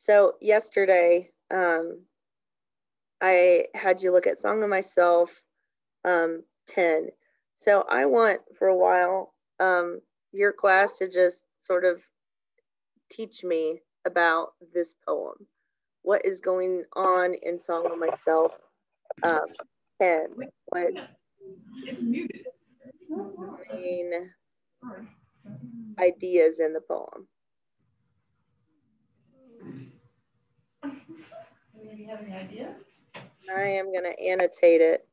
So yesterday, I had you look at Song of Myself 10. So I want for a while your class to just sort of teach me about this poem. What is going on in Song of Myself 10? What main ideas in the poem? Do you have any ideas? I am going to annotate it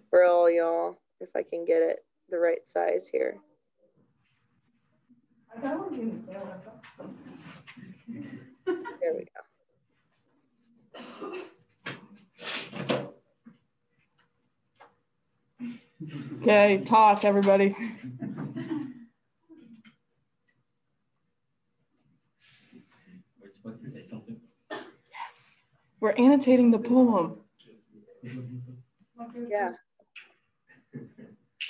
for all y'all, if I can get it the right size here. There we go. Okay, talk, everybody. We're supposed to say something. Yes, we're annotating the poem. Yeah.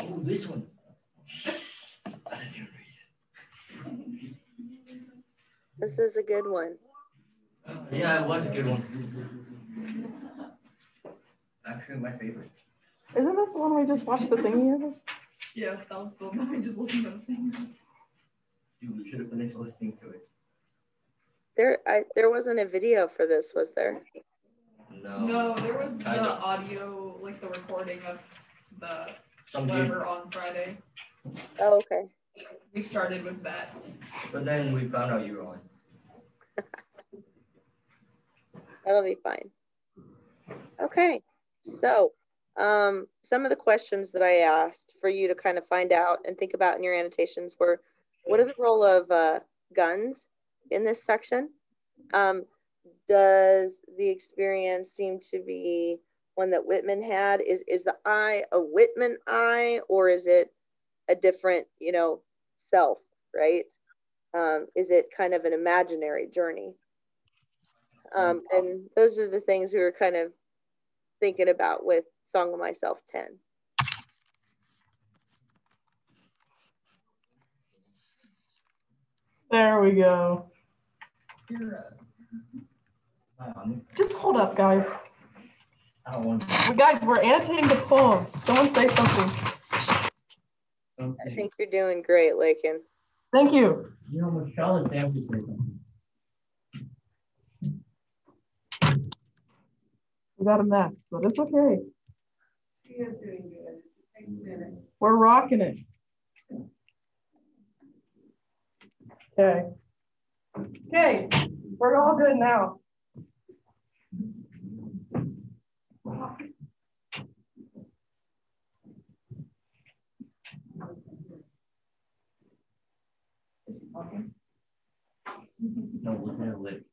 Oh, this one. I didn't even read it. This is a good one. Yeah, it was a good one. Actually, my favorite. Isn't this the one we just watched the thingy of? Yeah, that was the one I just listened to the thing. Dude, we should have finished listening to it. There wasn't a video for this, was there? No, there was the audio, like the recording of the whatever on Friday. Oh, okay. We started with that. But then we found out you were on. That'll be fine. Okay, so some of the questions that I asked for you to kind of find out and think about in your annotations were, what is the role of guns in this section? Does the experience seem to be one that Whitman had? Is the I a Whitman I, or is it a different, self, right? Is it kind of an imaginary journey? And those are the things we were kind of thinking about with Song of Myself 10. There we go. Just hold up, guys. Guys, we're annotating the poem. Someone say something. I think you're doing great, Lakin. Thank you. You know, Michelle is Sam to say something. We got a mess, but it's okay. She is doing good. Thanks a minute. We're rocking it. Okay. Okay, we're all good now. No, we're gonna live.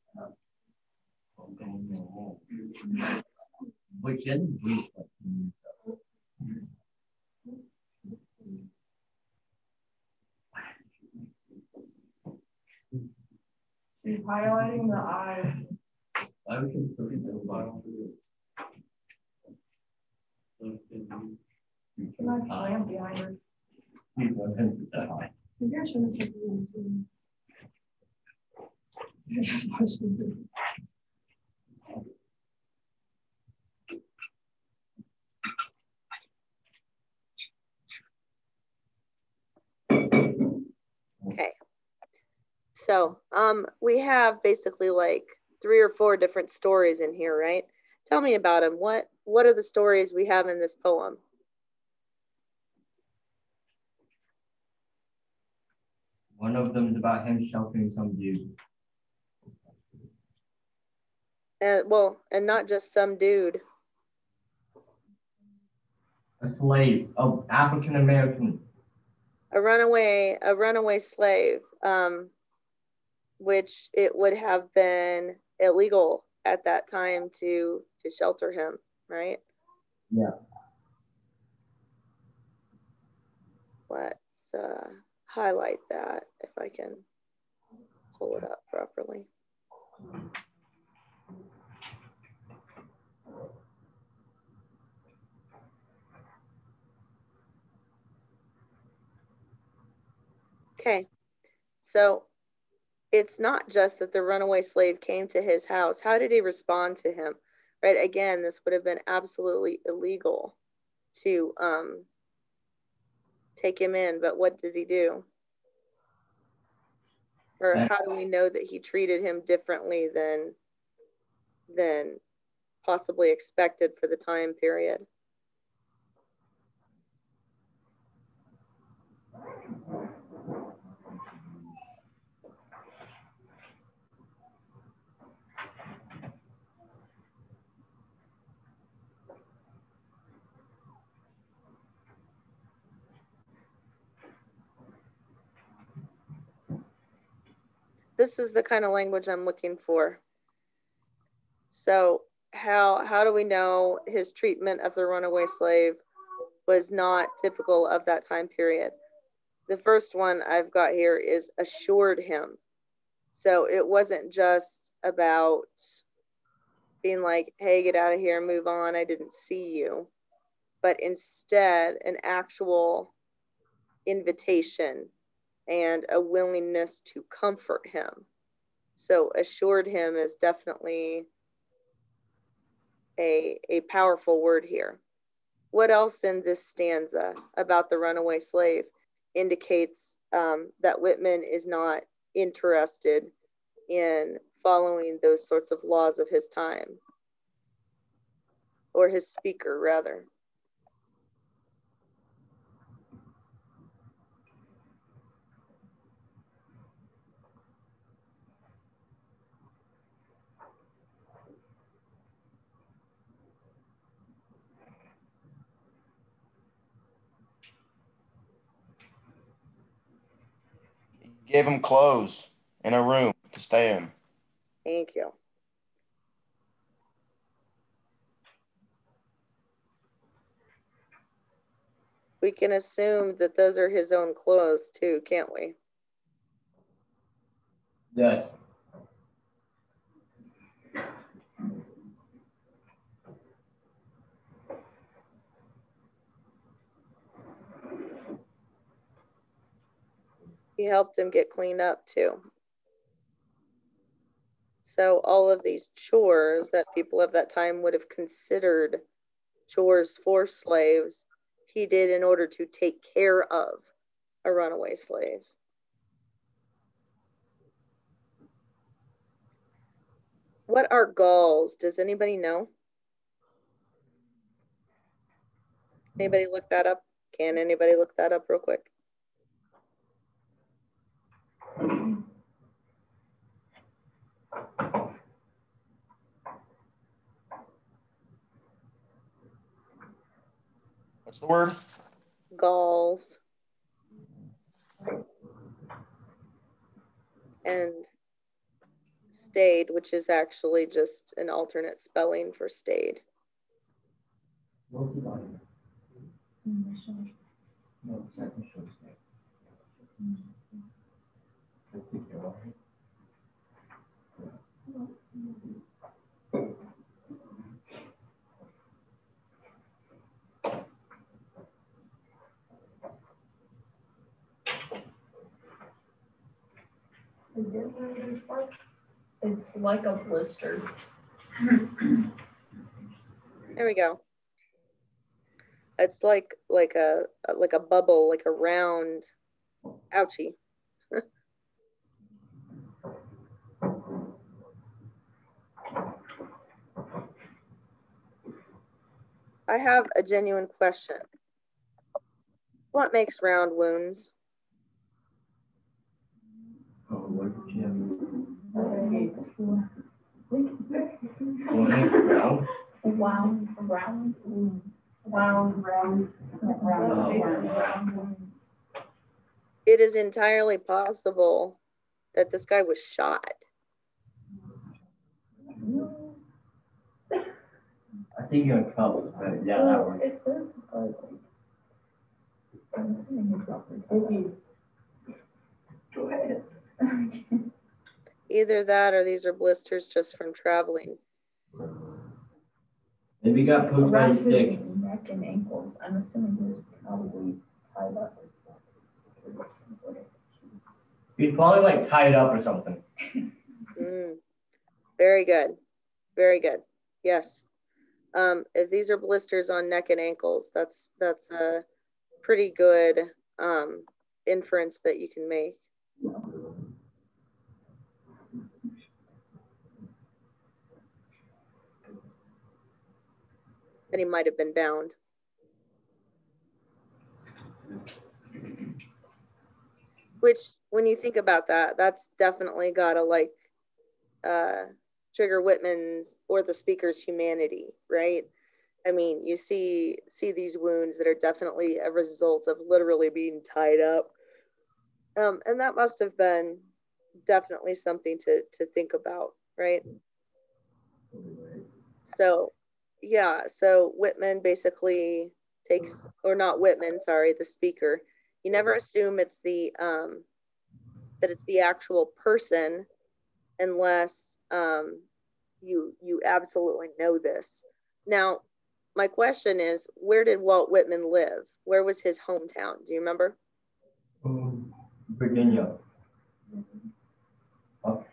Which isn't brief. She's highlighting the eyes. I would consider the bottom. Nice lamp behind her. Maybe I should have said just watch them. Okay. So we have basically like 3 or 4 different stories in here, right? Tell me about them. What are the stories we have in this poem? One of them is about him sheltering some dude. And not just some dude. A slave, of African American. A runaway slave, which it would have been illegal at that time to shelter him, right? Yeah. Let's highlight that if I can pull it up properly. Okay, so it's not just that the runaway slave came to his house. How did he respond to him? Right? Again, this would have been absolutely illegal to take him in, but what did he do? Or how do we know that he treated him differently than possibly expected for the time period? This is the kind of language I'm looking for. So how do we know his treatment of the runaway slave was not typical of that time period? The first one I've got here is assured him. So it wasn't just about being like, hey, get out of here, move on, I didn't see you. But instead, an actual invitation and a willingness to comfort him. So assured him is definitely a powerful word here. What else in this stanza about the runaway slave indicates that Whitman is not interested in following those sorts of laws of his time, or his speaker, rather? Gave him clothes and a room to stay in. Thank you. We can assume that those are his own clothes too, can't we? Yes. He helped him get cleaned up too. So all of these chores that people of that time would have considered chores for slaves, he did in order to take care of a runaway slave. What are galls? Does anybody know? Anybody look that up? Can anybody look that up real quick? What's the word? Galls. And stayed, which is actually just an alternate spelling for stayed. It's like a blister. There we go. It's like a bubble, like a round. Ouchie. I have a genuine question. What makes round wounds? It is entirely possible that this guy was shot. I think you're in cups, but yeah, that works. It says, I'm assuming he's properly. Go ahead. Either that or these are blisters just from traveling. Maybe he got pooped by a stick. Neck and ankles. I'm assuming he was probably tied up. He'd probably like tie it up or something. Very good. Very good. Yes. If these are blisters on neck and ankles, that's a pretty good inference that you can make. And he might have been bound. Which, when you think about that, that's definitely got to like trigger Whitman's or the speaker's humanity, right? I mean, you see these wounds that are definitely a result of literally being tied up. And that must have been definitely something to think about, right? So, yeah, so Whitman basically takes, or not Whitman, sorry, the speaker. You never assume it's the, that it's the actual person unless you absolutely know this. Now, my question is, where did Walt Whitman live? Where was his hometown? Do you remember? Virginia. Oh.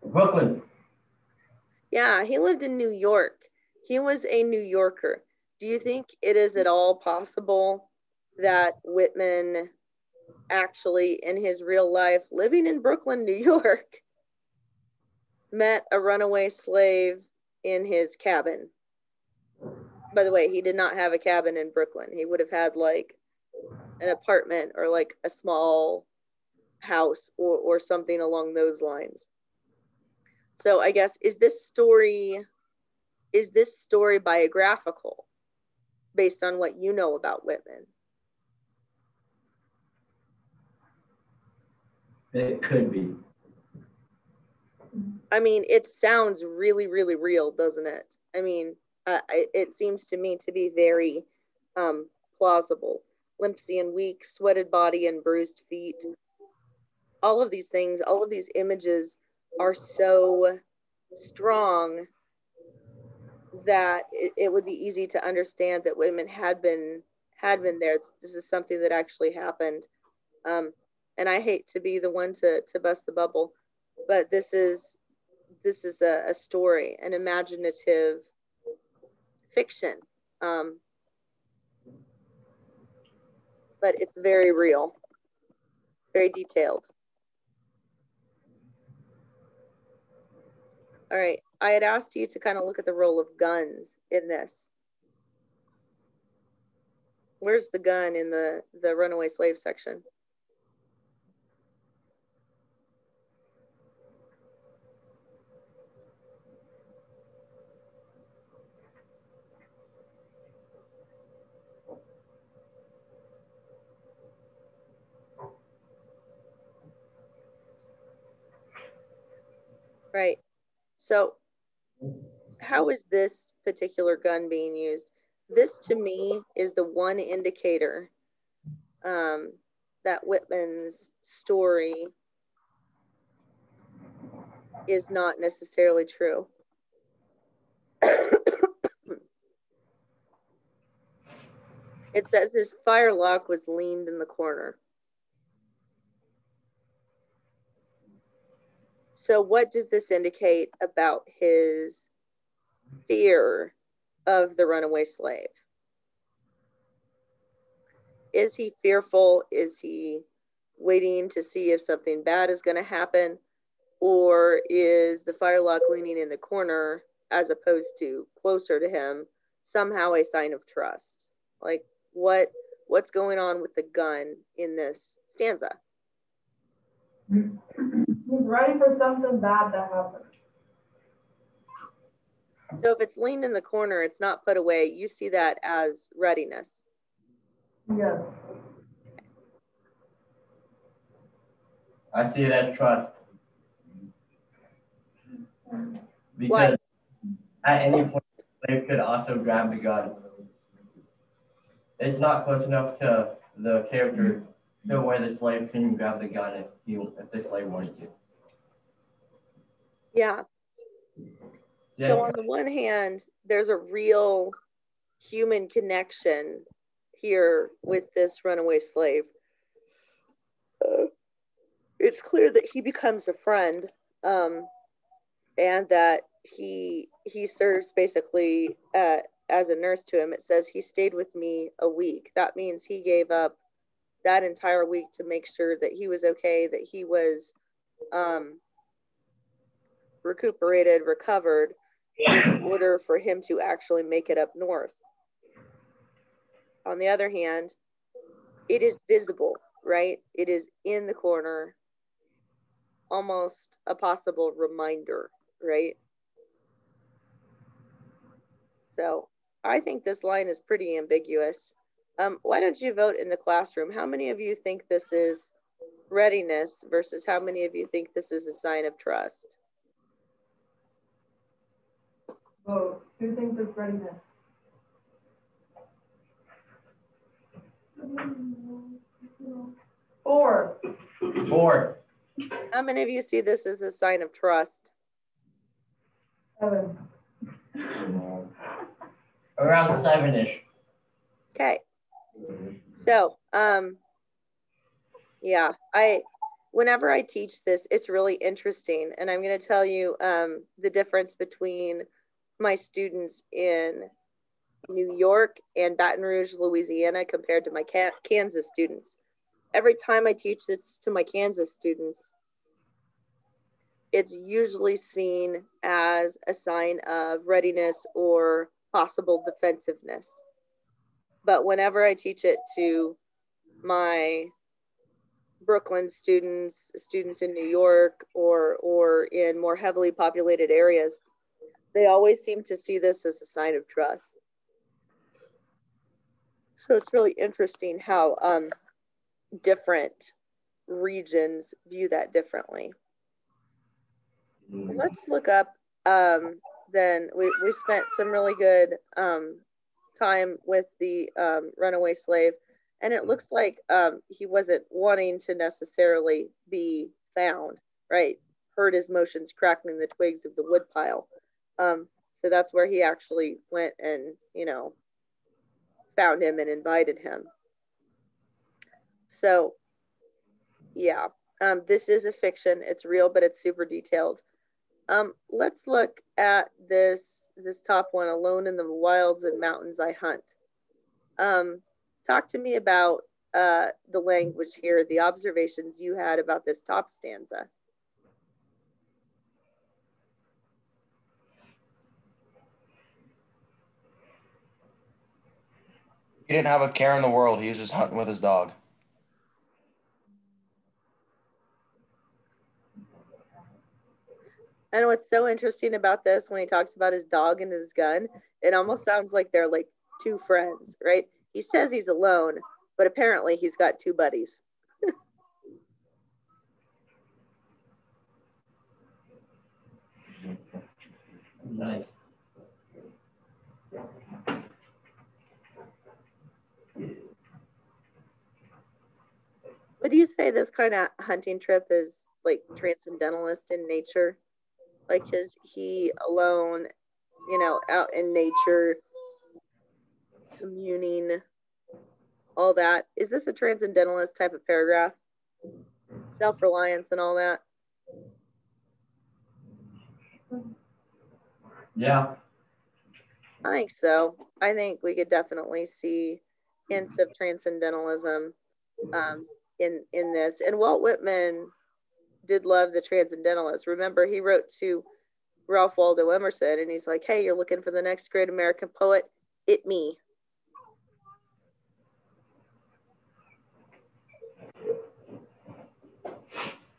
Brooklyn. Yeah, he lived in New York. He was a New Yorker. Do you think it is at all possible that Whitman actually, in his real life, living in Brooklyn, New York, met a runaway slave in his cabin? By the way, he did not have a cabin in Brooklyn. He would have had like an apartment or like a small house or something along those lines. So I guess, is this story biographical based on what you know about Whitman? It could be. I mean, it sounds really, really real, doesn't it? I mean, it seems to me to be very plausible. Limpsy and weak, sweated body and bruised feet. All of these things, all of these images are so strong that it would be easy to understand that Whitman had been there. This is something that actually happened. And I hate to be the one to bust the bubble, but this is a story, an imaginative fiction. But it's very real, very detailed. All right, I had asked you to kind of look at the role of guns in this. Where's the gun in the runaway slave section? Right. So how is this particular gun being used? This to me is the one indicator that Whitman's story is not necessarily true. It says his firelock was leaned in the corner. So what does this indicate about his fear of the runaway slave? Is he fearful? Is he waiting to see if something bad is going to happen? Or is the firelock leaning in the corner as opposed to closer to him somehow a sign of trust? Like what's going on with the gun in this stanza? He's ready for something bad to happen. So if it's leaned in the corner, it's not put away. You see that as readiness. Yes. I see it as trust. Because Why? at any point, the slave could also grab the gun. It's not close enough to the character to where the slave can grab the gun if the slave wanted to. Yeah. So on the one hand, there's a real human connection here with this runaway slave. it's clear that he becomes a friend, and that he serves basically as a nurse to him. It says he stayed with me a week. That means he gave up that entire week to make sure that he was okay, that he was recuperated, recovered, in order for him to actually make it up north. On the other hand, it is visible, right? It is in the corner, almost a possible reminder, right? So I think this line is pretty ambiguous. Why don't you vote in the classroom? How many of you think this is readiness versus how many of you think this is a sign of trust? Vote. Who thinks it's readiness? Four. How many of you see this as a sign of trust? 7. Around 7-ish. Okay. So, yeah, whenever I teach this, it's really interesting. And I'm going to tell you the difference between my students in New York and Baton Rouge, Louisiana, compared to my Kansas students. Every time I teach this to my Kansas students, it's usually seen as a sign of readiness or possible defensiveness. But whenever I teach it to my Brooklyn students in New York, or in more heavily populated areas, they always seem to see this as a sign of trust. So it's really interesting how different regions view that differently. Let's look up, then we spent some really good time with the runaway slave, and it looks like he wasn't wanting to necessarily be found, right? Heard his motions crackling the twigs of the woodpile. So that's where he actually went and, found him and invited him. So, yeah, this is a fiction. It's real, but it's super detailed. Let's look at this top one, alone in the wilds and mountains I hunt. Talk to me about the language here, the observations you had about this top stanza. He didn't have a care in the world. He was just hunting with his dog. And what's so interesting about this, when he talks about his dog and his gun, it almost sounds like they're like two friends, right? He says he's alone, but apparently he's got two buddies. Nice. Would you say this kind of hunting trip is like transcendentalist in nature? Like, is he alone, out in nature, communing, all that? Is this a transcendentalist type of paragraph? Self-reliance and all that? Yeah. I think so. I think we could definitely see hints of transcendentalism in this. And Walt Whitman did love the transcendentalists. Remember, he wrote to Ralph Waldo Emerson, and he's like, hey, you're looking for the next great American poet? It me.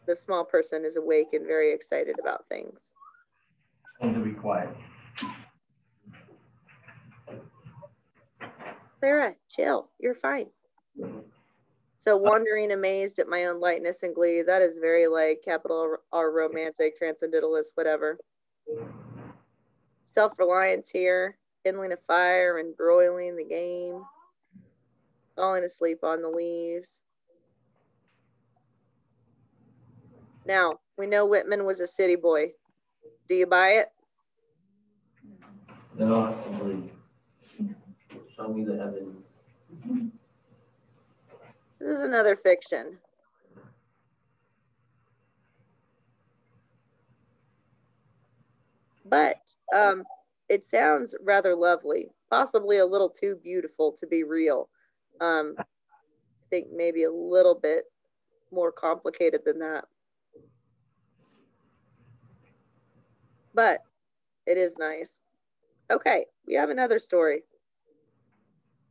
The small person is awake and very excited about things. And to be quiet. Clara, chill. You're fine. So wandering, amazed at my own lightness and glee, that is very like capital R romantic, transcendentalist, whatever. Self-reliance here, kindling a fire and broiling the game, falling asleep on the leaves. Now, we know Whitman was a city boy. Do you buy it? No, I don't believe. Show me the evidence. This is another fiction. but it sounds rather lovely, possibly a little too beautiful to be real. I think maybe a little bit more complicated than that. But it is nice. Okay, we have another story.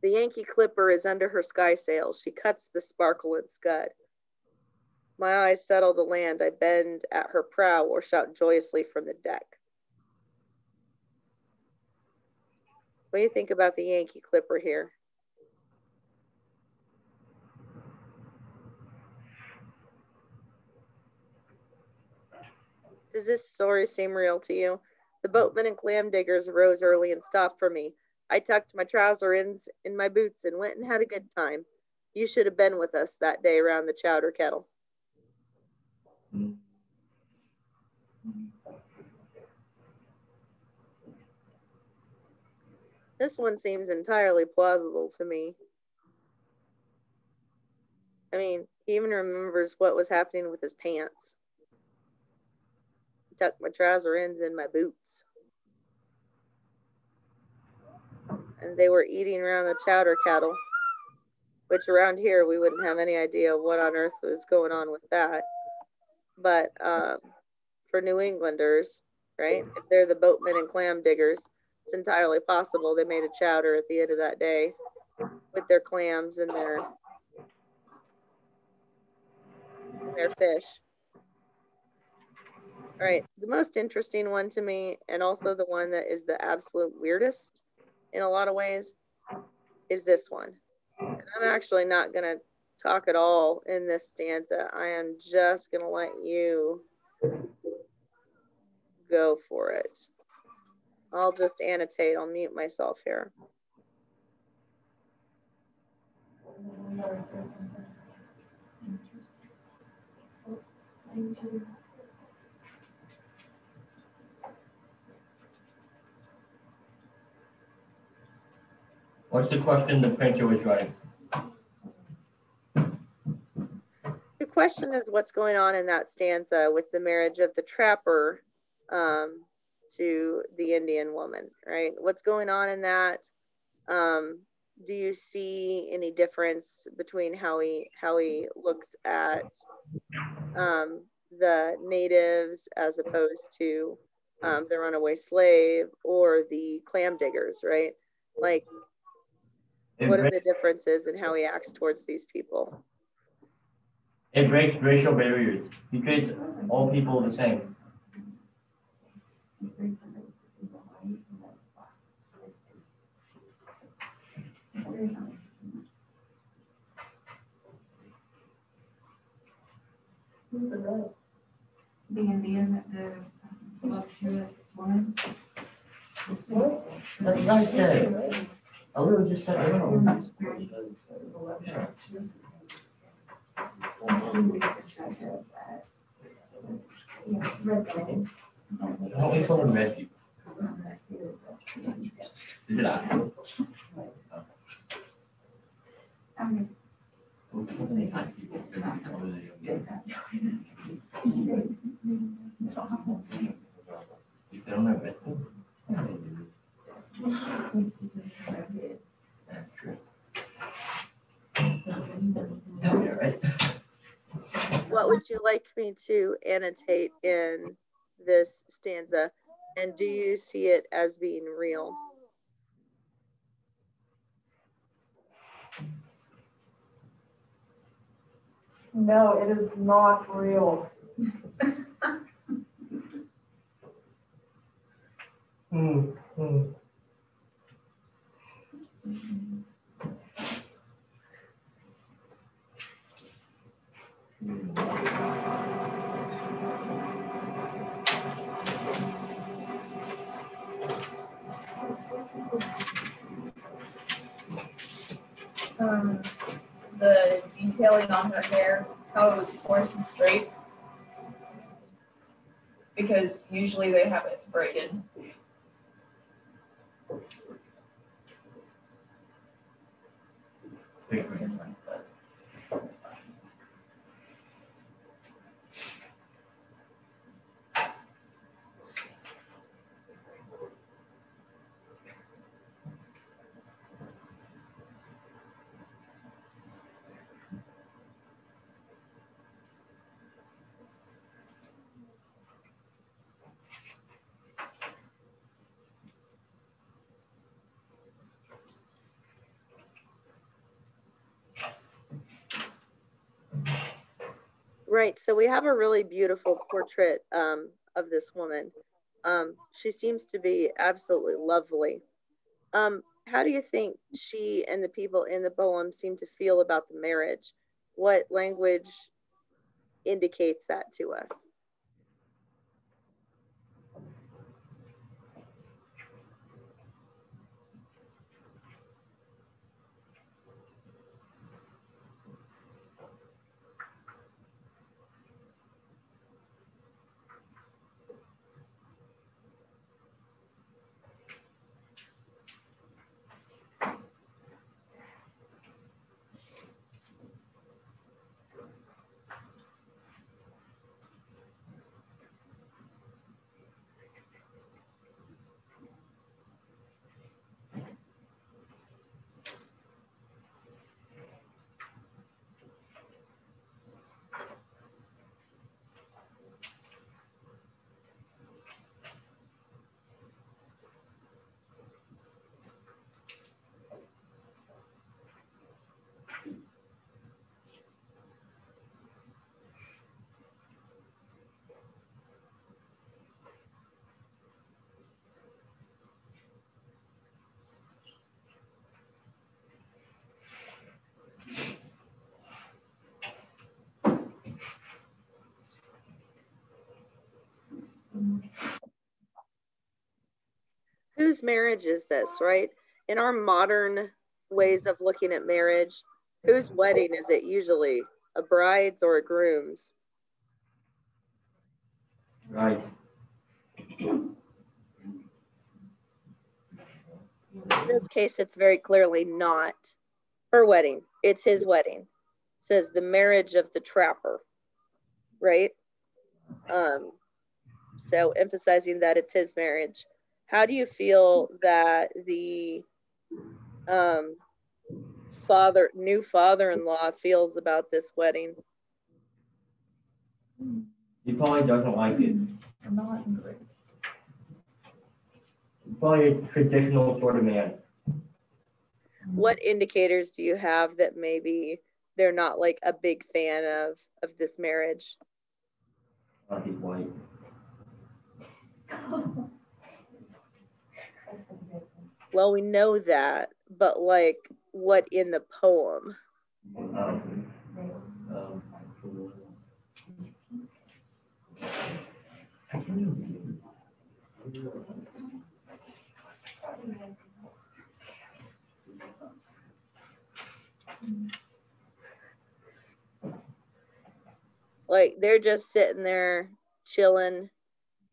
The Yankee Clipper is under her skysail. She cuts the sparkle and scud. My eyes settle the land. I bend at her prow or shout joyously from the deck. What do you think about the Yankee Clipper here? Does this story seem real to you? The boatmen and clam diggers rose early and stopped for me. I tucked my trouser ends in my boots and went and had a good time. You should have been with us that day around the chowder kettle. This one seems entirely plausible to me. I mean, he even remembers what was happening with his pants. I tucked my trouser ends in my boots. And they were eating around the chowder kettle, which around here we wouldn't have any idea what on earth was going on with that. But for New Englanders, right, if they're the boatmen and clam diggers, it's entirely possible they made a chowder at the end of that day with their clams and their fish. All right, the most interesting one to me, and also the one that is the absolute weirdest in a lot of ways, is this one. And I'm actually not going to talk at all in this stanza. I am just going to let you go for it. I'll just annotate. I'll mute myself here. What's the question the printer was writing? The question is what's going on in that stanza with the marriage of the trapper to the Indian woman, right? What's going on in that? Do you see any difference between how he looks at the natives as opposed to the runaway slave or the clam diggers, right? Like, what are the differences in how he acts towards these people? It breaks racial barriers. He treats all people the same. Who's the red? The Indian, the voluptuous woman. That's what I said. A little just said a little. Don't we call them red people? Is it not? They don't have red people? That's true. Right? What would you like me to annotate in this stanza? And do you see it as being real? No, it is not real. The detailing on her hair, how it was coarse and straight, because usually they have it braided. Right. So we have a really beautiful portrait of this woman. She seems to be absolutely lovely. How do you think she and the people in the poem seem to feel about the marriage? What language indicates that to us? Whose marriage is this, right? In our modern ways of looking at marriage, whose wedding is it usually? A bride's or a groom's? Right. In this case, it's very clearly not her wedding. It's his wedding. It says the marriage of the trapper, right? So emphasizing that it's his marriage. How do you feel that the new father-in-law feels about this wedding? He probably doesn't like it. Not great. He's probably a traditional sort of man. What indicators do you have that maybe they're not like a big fan of this marriage? He's white. Well, we know that, but like what in the poem? Like they're just sitting there chilling,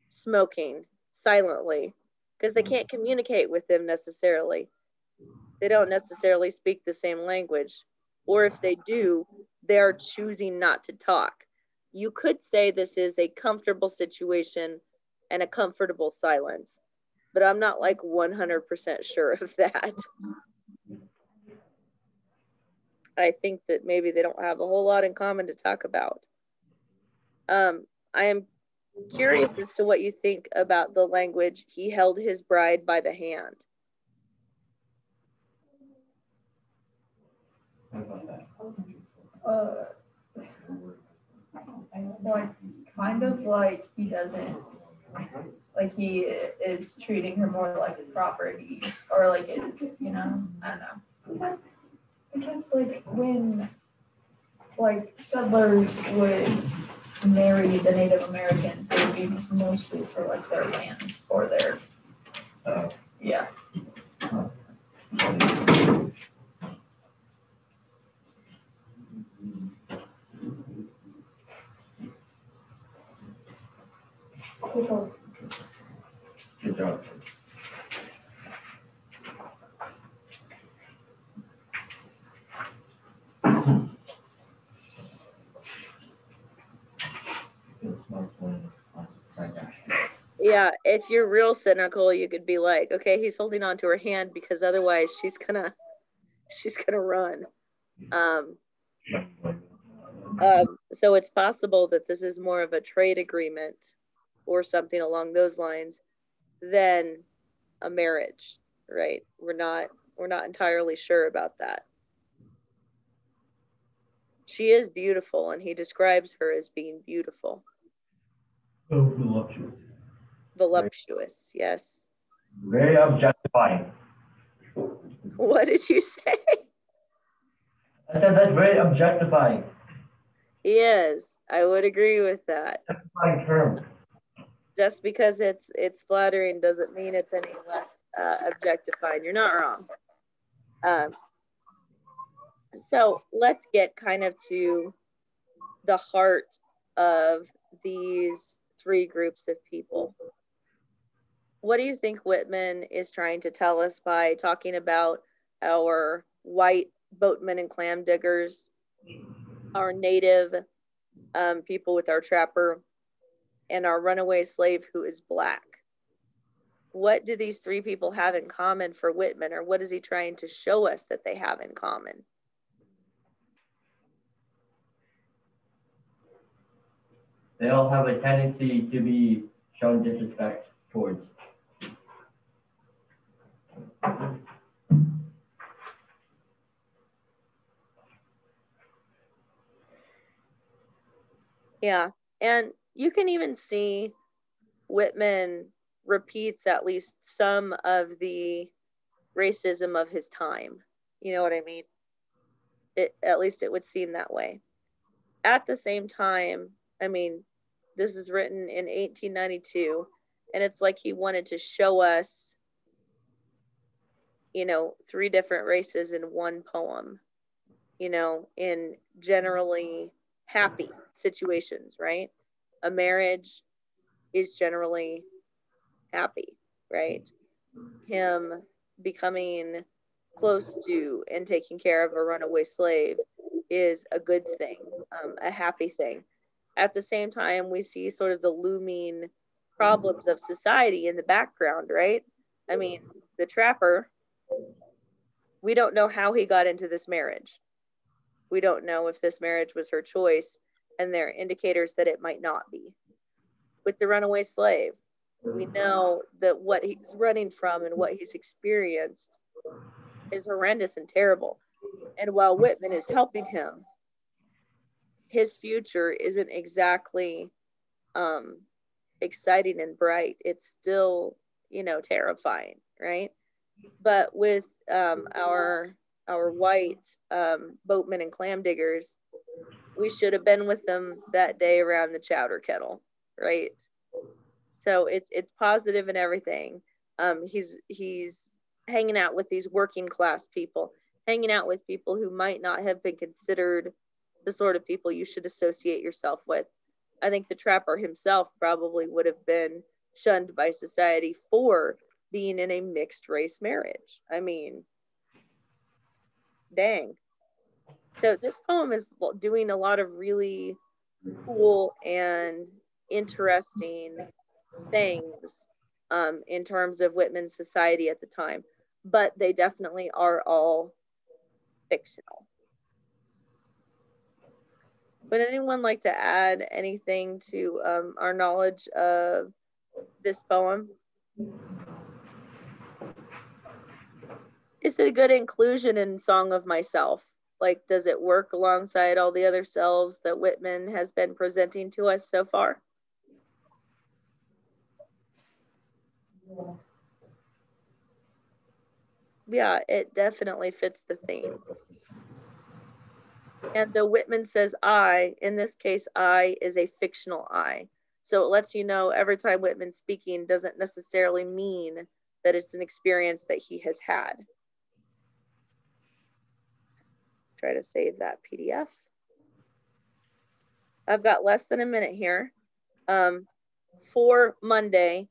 smoking silently because they can't communicate with them necessarily. They don't necessarily speak the same language, or if they do, they are choosing not to talk. You could say this is a comfortable situation and a comfortable silence, but I'm not like 100% sure of that. I think that maybe they don't have a whole lot in common to talk about. I am curious as to what you think about the language, he held his bride by the hand. Like, kind of like he doesn't, like he is treating her more like a property, or like it's, you know, I don't know. Because like when like settlers would marry the Native Americans, it would be mostly for like their land or their, yeah. Good job. Yeah, if you're real cynical, you could be like, okay, he's holding on to her hand because otherwise she's gonna run. So it's possible that this is more of a trade agreement or something along those lines than a marriage, right? We're not entirely sure about that. She is beautiful, and he describes her as being beautiful. Oh, voluptuous. Voluptuous, yes. Very objectifying. What did you say? I said that's very objectifying. He is. I would agree with that. Objectifying term. Just because it's flattering doesn't mean it's any less objectifying. You're not wrong. So let's get kind of to the heart of these three groups of people. What do you think Whitman is trying to tell us by talking about our white boatmen and clam diggers, our native people with our trapper, and our runaway slave who is black? What do these three people have in common for Whitman, or what is he trying to show us that they have in common? They all have a tendency to be shown disrespect towards. Yeah, and you can even see Whitman repeats at least some of the racism of his time. You know what I mean? At least it would seem that way. At the same time, I mean, this is written in 1892, and it's like he wanted to show us, you know, three different races in one poem, you know, in generally happy situations, right? A marriage is generally happy, right? Him becoming close to and taking care of a runaway slave is a good thing, a happy thing. At the same time, we see sort of the looming problems of society in the background, right? I mean, the trapper, we don't know how he got into this marriage. We don't know if this marriage was her choice, and there are indicators that it might not be. With the runaway slave, we know that what he's running from and what he's experienced is horrendous and terrible. And while Whitman is helping him, his future isn't exactly exciting and bright. It's still, you know, terrifying, right? But with our white boatmen and clam diggers, we should have been with them that day around the chowder kettle, right? So it's positive and everything. He's hanging out with these working class people, hanging out with people who might not have been considered the sort of people you should associate yourself with. I think the trapper himself probably would have been shunned by society for being in a mixed race marriage. I mean, dang. So this poem is doing a lot of really cool and interesting things in terms of Whitman's society at the time, but they definitely are all fictional. Would anyone like to add anything to our knowledge of this poem? Is it a good inclusion in Song of Myself? Like, does it work alongside all the other selves that Whitman has been presenting to us so far? Yeah, it definitely fits the theme. And though Whitman says I, in this case, I is a fictional I. So it lets you know every time Whitman's speaking doesn't necessarily mean that it's an experience that he has had. Let's try to save that PDF. I've got less than a minute here. For Monday,